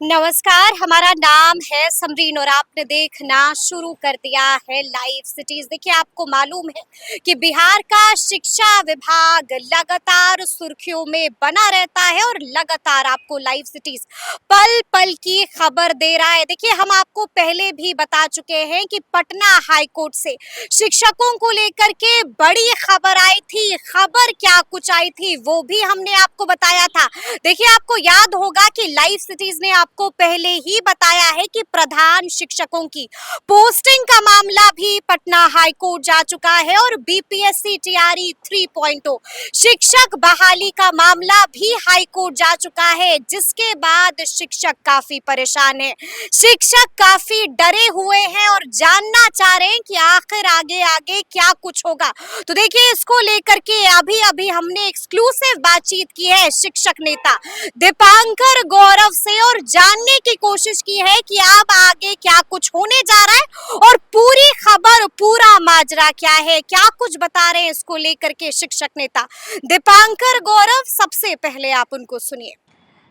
नमस्कार, हमारा नाम है समरीन और आपने देखना शुरू कर दिया है लाइव सिटीज। देखिए, आपको मालूम है कि बिहार का शिक्षा विभाग लगातार सुर्खियों में बना रहता है और लगातार आपको लाइव सिटीज पल पल की खबर दे रहा है। देखिए, हम आपको पहले भी बता चुके हैं कि पटना हाई कोर्ट से शिक्षकों को लेकर के बड़ी खबर आई थी। खबर क्या कुछ आई थी वो भी हमने आपको बताया था। देखिए, आपको याद होगा कि लाइव सिटीज ने आपको पहले ही बताया है कि प्रधान शिक्षकों की पोस्टिंग का मामला भी पटना हाई कोर्ट जा चुका है और बीपीएससी टीआरई 3.0 शिक्षक बहाली का मामला भी हाई कोर्ट जा चुका है, जिसके बाद शिक्षक काफी परेशान है। शिक्षक काफी डरे हुए हैं और जानना चाह रहे हैं कि आखिर आगे आगे क्या कुछ होगा। तो देखिए, इसको लेकर के अभी अभी हमने एक्सक्लूसिव बातचीत की है शिक्षक नेता दीपांकर गौरव से और जानने की कोशिश की है कि अब आगे क्या कुछ होने जा रहा है और पूरी खबर पूरा माजरा क्या है, क्या कुछ बता रहे हैं इसको लेकर के शिक्षक नेता दीपांकर गौरव। सबसे पहले आप उनको सुनिए।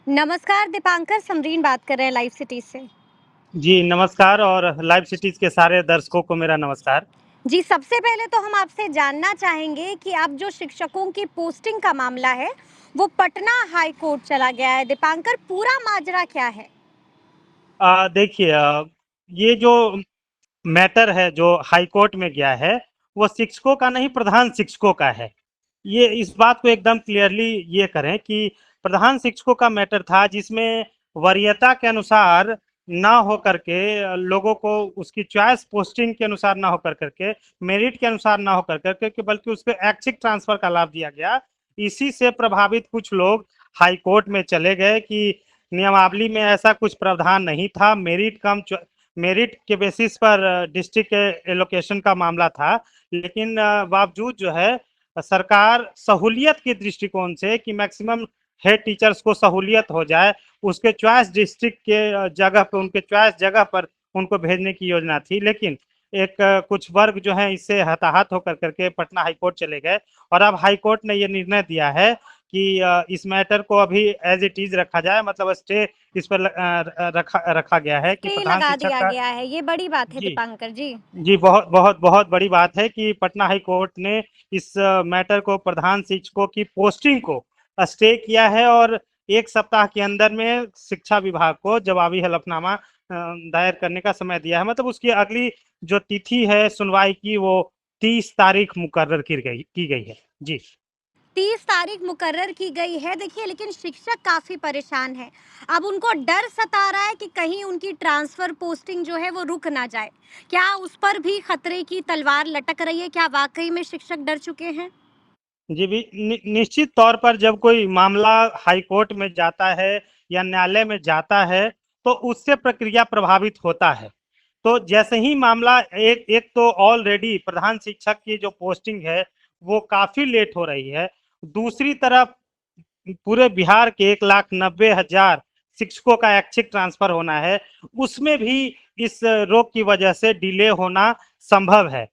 नमस्कार दीपांकर, समरीन बात कर रहे हैं लाइव सिटी से। जी नमस्कार, और लाइव सिटीज के सारे दर्शकों को मेरा नमस्कार। जी, सबसे पहले तो हम आपसे जानना चाहेंगे कि अब जो शिक्षकों की पोस्टिंग का मामला है वो पटना हाई कोर्ट चला गया है। दीपांकर, पूरा माजरा क्या है? देखिए, ये जो मैटर है जो हाई कोर्ट में गया है वो शिक्षकों का नहीं, प्रधान शिक्षकों का है। ये इस बात को एकदम क्लियरली ये करें कि प्रधान शिक्षकों का मैटर था, जिसमें वरीयता के अनुसार ना हो करके लोगों को उसकी चॉइस पोस्टिंग के अनुसार ना हो करके मेरिट के अनुसार ना हो करके बल्कि उसको ऐच्छिक ट्रांसफर का लाभ दिया गया। इसी से प्रभावित कुछ लोग हाई कोर्ट में चले गए कि नियमावली में ऐसा कुछ प्रावधान नहीं था, मेरिट के बेसिस पर डिस्ट्रिक्ट एलोकेशन का मामला था। लेकिन बावजूद जो है सरकार सहूलियत के दृष्टिकोण से कि मैक्सिमम हेड टीचर्स को सहूलियत हो जाए, उसके चॉइस डिस्ट्रिक्ट के जगह पर, उनके चॉइस जगह पर उनको भेजने की योजना थी। लेकिन एक कुछ वर्ग जो है इससे हताहत होकर करके पटना हाईकोर्ट चले गए और अब हाईकोर्ट ने ये निर्णय दिया है कि इस मैटर को अभी एज इट इज रखा जाए, मतलब स्टे इस पर रखा गया है कि स्टे प्रधान लगा शिक्षक दिया का। गया है, ये बड़ी बात है जी दीपांकर जी। जी, बहुत बहुत बहुत बड़ी बात है कि पटना हाई कोर्ट ने इस मैटर को, प्रधान शिक्षकों की पोस्टिंग को स्टे किया है और एक सप्ताह के अंदर में शिक्षा विभाग को जवाबी हलफनामा दायर करने का समय दिया है। मतलब उसकी अगली जो तिथि है सुनवाई की वो 30 तारीख मुकर्रर की गई है। जी 30 तारीख मुकर्रर की गई है। देखिए, लेकिन शिक्षक काफी परेशान है। अब उनको डर सता रहा है कि कहीं उनकी ट्रांसफर पोस्टिंग जो है वो रुक ना जाए। क्या उस पर भी खतरे की तलवार लटक रही है? क्या वाकई में शिक्षक डर चुके हैं? जी भी निश्चित तौर पर जब कोई मामला हाई कोर्ट में जाता है या न्यायालय में जाता है तो उससे प्रक्रिया प्रभावित होता है। तो जैसे ही मामला एक एक तो ऑलरेडी प्रधान शिक्षक की जो पोस्टिंग है वो काफी लेट हो रही है, दूसरी तरफ पूरे बिहार के 1,90,000 शिक्षकों का ऐच्छिक ट्रांसफर होना है, उसमें भी इस रोक की वजह से डिले होना संभव है।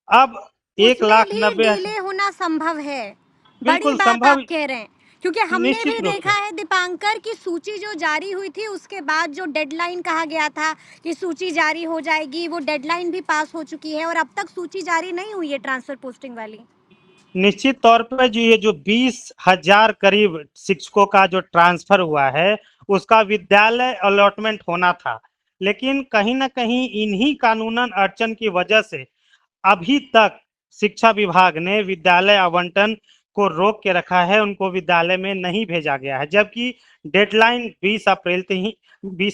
अब एक उसमें लाख भी नब्बे डिले होना संभव है। बड़ी बिल्कुल बात संभव, आप कह रहे हैं, क्योंकि हमने भी निश्चित रूप देखा से। है दीपांकर की सूची जो जारी हुई थी उसके बाद जो डेडलाइन कहा गया था कि सूची जारी हो जाएगी, वो डेडलाइन भी पास हो चुकी है और अब तक सूची जारी नहीं हुई है ट्रांसफर पोस्टिंग वाली। निश्चित तौर पर जो ये जो 20,000 करीब शिक्षकों का जो ट्रांसफर हुआ है उसका विद्यालय अलॉटमेंट होना था, लेकिन कहीं ना कहीं इन्हीं कानूनन अड़चन की वजह से अभी तक शिक्षा विभाग ने विद्यालय आवंटन को रोक के रखा है, उनको विद्यालय में नहीं भेजा गया है। जबकि डेडलाइन 20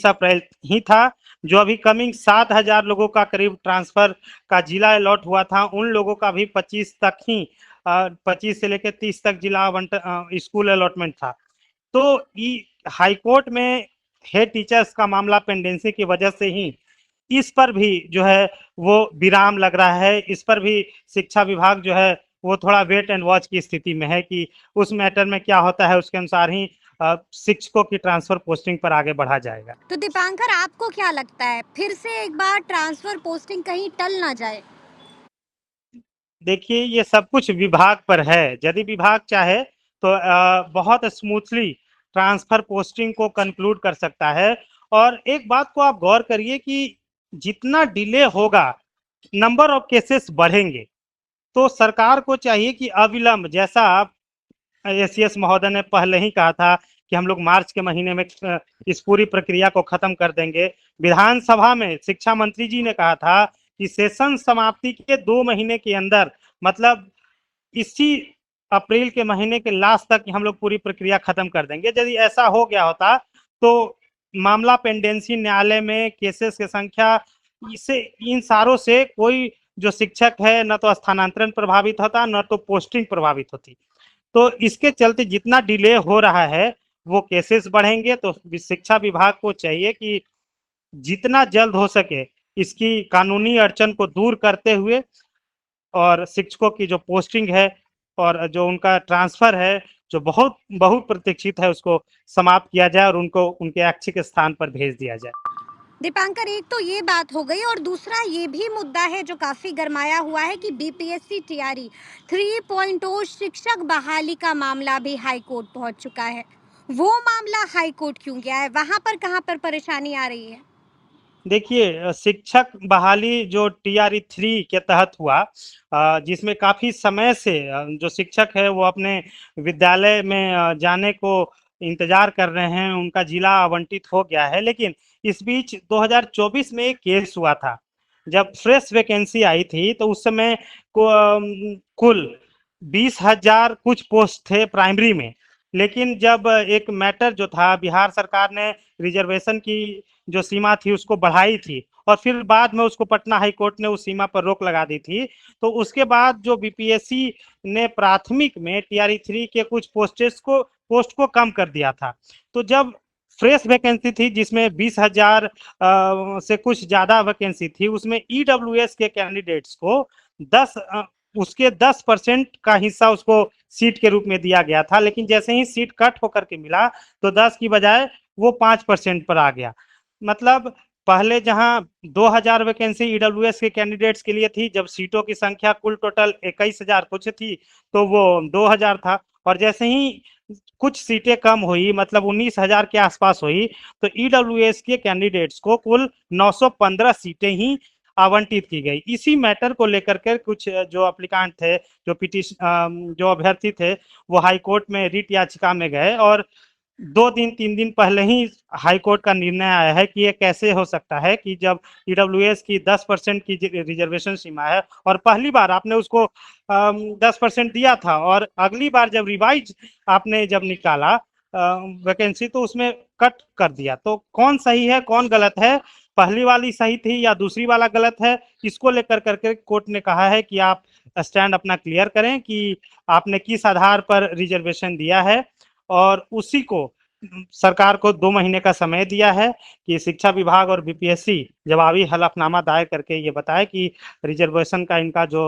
अप्रैल ही था। जो अभी कमिंग 7,000 लोगों का करीब ट्रांसफर का जिला अलॉट हुआ था, उन लोगों का भी 25 तक ही 25 से लेकर 30 तक जिला आवंटन स्कूल अलॉटमेंट था। तो हाई कोर्ट में हेड टीचर्स का मामला पेंडेंसी की वजह से ही इस पर भी जो है वो विराम लग रहा है। इस पर भी शिक्षा विभाग जो है वो थोड़ा वेट एंड वॉच की स्थिति में है कि उस मैटर में क्या होता है, उसके अनुसार ही शिक्षकों की ट्रांसफर पोस्टिंग पर आगे बढ़ा जाएगा। तो दीपांकर, आपको क्या लगता है फिर से एक बार ट्रांसफर पोस्टिंग कहीं टल ना जाए? देखिए, ये सब कुछ विभाग पर है। यदि विभाग चाहे तो बहुत स्मूथली ट्रांसफर पोस्टिंग को कंक्लूड कर सकता है। और एक बात को आप गौर करिए कि जितना डिले होगा, नंबर ऑफ केसेस बढ़ेंगे। तो सरकार को चाहिए कि अविलंब, जैसा आप एसीएस महोदय ने पहले ही कहा था कि हम लोग मार्च के महीने में इस पूरी प्रक्रिया को खत्म कर देंगे। विधानसभा में शिक्षा मंत्री जी ने कहा था कि सेशन समाप्ति के 2 महीने के अंदर, मतलब इसी अप्रैल के महीने के लास्ट तक हम लोग पूरी प्रक्रिया खत्म कर देंगे। यदि ऐसा हो गया होता तो मामला पेंडेंसी न्यायालय में केसेस की संख्या, इसे इन सारों से कोई जो शिक्षक है न तो स्थानांतरण प्रभावित होता, न तो पोस्टिंग प्रभावित होती। तो इसके चलते जितना डिले हो रहा है वो केसेस बढ़ेंगे। तो शिक्षा विभाग को चाहिए कि जितना जल्द हो सके इसकी कानूनी अड़चन को दूर करते हुए और शिक्षकों की जो पोस्टिंग है और जो उनका ट्रांसफर है, जो बहुत बहुत प्रतीक्षित है, उसको समाप्त किया जाए और उनको उनके ऐच्छिक स्थान पर भेज दिया जाए। दीपांकर, एक तो ये बात हो गई और दूसरा ये भी मुद्दा है जो काफी गरमाया हुआ है कि बीपीएससी टीआरई 3.0 शिक्षक बहाली का मामला भी हाई कोर्ट पहुंच चुका है। वो मामला हाई कोर्ट क्यों गया है? वहां पर कहां पर परेशानी आ रही है? देखिए, शिक्षक बहाली जो टीआरई 3 के तहत हुआ, जिसमें काफ़ी समय से जो शिक्षक है वो अपने विद्यालय में जाने को इंतज़ार कर रहे हैं, उनका जिला आवंटित हो गया है। लेकिन इस बीच 2024 में एक केस हुआ था, जब फ्रेश वैकेंसी आई थी तो उस समय कुल 20,000 कुछ पोस्ट थे प्राइमरी में। लेकिन जब एक मैटर जो था, बिहार सरकार ने रिजर्वेशन की जो सीमा थी उसको बढ़ाई थी और फिर बाद में उसको पटना हाई कोर्ट ने उस सीमा पर रोक लगा दी थी। तो उसके बाद जो बीपीएससी ने प्राथमिक में टीआरई 3 के कुछ पोस्ट को कम कर दिया था। तो जब फ्रेश वैकेंसी थी जिसमें 20,000 से कुछ ज़्यादा वैकेंसी थी, उसमें ईडब्ल्यूएस के कैंडिडेट्स को 10 उसके 10% का हिस्सा उसको सीट के रूप में दिया गया था। लेकिन जैसे ही सीट कट होकर के मिला तो 10 की बजाय वो 5% पर आ गया। मतलब पहले जहां 2000 वैकेंसी ईडब्ल्यूएस के कैंडिडेट्स के लिए थी, जब सीटों की संख्या कुल टोटल 21,000 कुछ थी तो वो 2000 था। और जैसे ही कुछ सीटें कम हुई, मतलब 19,000 के आसपास हुई, तो ईडब्ल्यूएस के कैंडिडेट्स को कुल 915 सीटें ही आवंटित की गई। इसी मैटर को लेकर के कुछ जो एप्लीकेंट थे, जो अभ्यर्थी थे, वो हाई कोर्ट में रिट याचिका में गए और 2 दिन 3 दिन पहले ही हाई कोर्ट का निर्णय आया है कि ये कैसे हो सकता है कि जब ईडब्ल्यूएस की 10% की रिजर्वेशन सीमा है और पहली बार आपने उसको 10% दिया था और अगली बार जब रिवाइज आपने जब निकाला वैकेंसी तो उसमें कट कर दिया। तो कौन सही है कौन गलत है, पहली वाली सही थी या दूसरी वाला गलत है, इसको लेकर करके कोर्ट ने कहा है कि आप स्टैंड अपना क्लियर करें कि आपने किस आधार पर रिजर्वेशन दिया है। और उसी को सरकार को 2 महीने का समय दिया है कि शिक्षा विभाग और बीपीएससी जवाबी हलफनामा दायर करके ये बताए कि रिजर्वेशन का इनका जो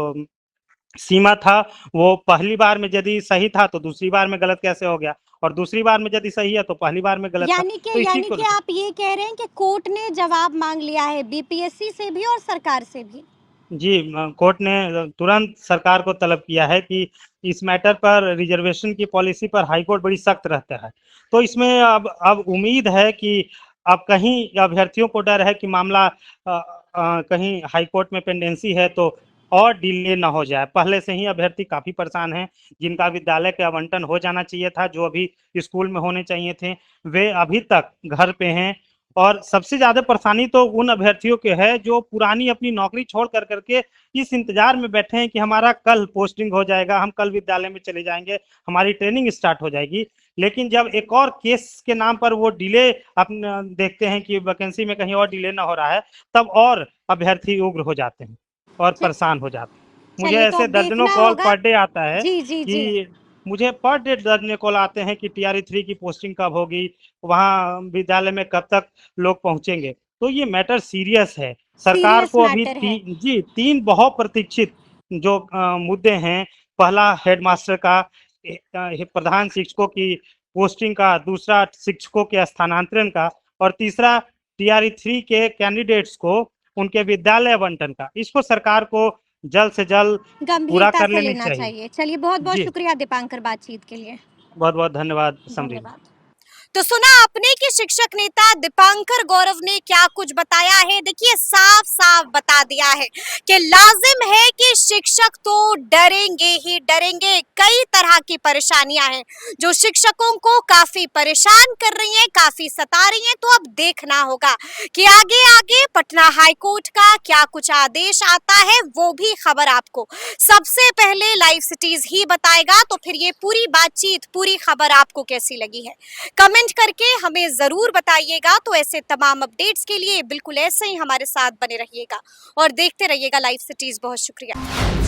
सीमा था वो पहली बार में यदि सही था तो दूसरी बार में गलत कैसे हो गया, और दूसरी बार में यदि सही है तो पहली बार में गलत था। तो इसी को आप ये कह रहे हैं कि कोर्ट ने जवाब मांग लिया है बीपीएससी से भी और सरकार से भी? जी, कोर्ट ने तुरंत सरकार को तलब किया है कि इस मैटर पर रिजर्वेशन की पॉलिसी पर हाई कोर्ट बड़ी सख्त रहता है। तो इसमें अब उम्मीद है कि अब कहीं अभ्यर्थियों को डर है कि मामला कहीं हाई कोर्ट में पेंडेंसी है तो और डिले ना हो जाए। पहले से ही अभ्यर्थी काफ़ी परेशान हैं, जिनका विद्यालय के आवंटन हो जाना चाहिए था, जो अभी स्कूल में होने चाहिए थे, वे अभी तक घर पे हैं। और सबसे ज़्यादा परेशानी तो उन अभ्यर्थियों के है जो पुरानी अपनी नौकरी छोड़ कर करके इस इंतजार में बैठे हैं कि हमारा कल पोस्टिंग हो जाएगा, हम कल विद्यालय में चले जाएंगे, हमारी ट्रेनिंग स्टार्ट हो जाएगी। लेकिन जब एक और केस के नाम पर वो डिले अपना देखते हैं कि वैकेंसी में कहीं और डिले ना हो रहा है, तब और अभ्यर्थी उग्र हो जाते हैं और परेशान हो जाते हैं। मुझे चलिए, तो ऐसे अब दर्जनों देखना कॉल होगा। पर डे आता है जी जी जी। कि मुझे पर डे दर्जनों कॉल आते हैं कि टीआरई 3 की पोस्टिंग कब होगी, वहाँ विद्यालय में कब तक लोग पहुंचेंगे। तो ये मैटर सीरियस है। सरकार सीरियस को अभी मैटर है। जी 3 बहुत प्रतीक्षित जो मुद्दे हैं, पहला हेडमास्टर का, प्रधान शिक्षकों की पोस्टिंग का, दूसरा शिक्षकों के स्थानांतरण का और तीसरा टीआरई 3 के कैंडिडेट्स को उनके विद्यालय आवंटन का। इसको सरकार को जल्द से जल्द पूरा गंभीरता कर से लेनी लेना चाहिए। चाहिए। चलिए, बहुत बहुत जी, शुक्रिया दीपांकर बातचीत के लिए। बहुत बहुत धन्यवाद समरीन। धन्यवाद। तो सुना आपने कि शिक्षक नेता दीपांकर गौरव ने क्या कुछ बताया है। देखिए साफ साफ बता दिया है कि लाजिम है कि शिक्षक तो डरेंगे ही डरेंगे। कई तरह की परेशानियां हैं जो शिक्षकों को काफी परेशान कर रही हैं, काफी सता रही हैं। तो अब देखना होगा कि आगे आगे पटना हाई कोर्ट का क्या कुछ आदेश आता है, वो भी खबर आपको सबसे पहले लाइव सिटीज ही बताएगा। तो फिर ये पूरी बातचीत, पूरी खबर आपको कैसी लगी है, कमेंट करके हमें जरूर बताइएगा। तो ऐसे तमाम अपडेट्स के लिए बिल्कुल ऐसे ही हमारे साथ बने रहिएगा और देखते रहिएगा लाइव सिटीज। बहुत शुक्रिया।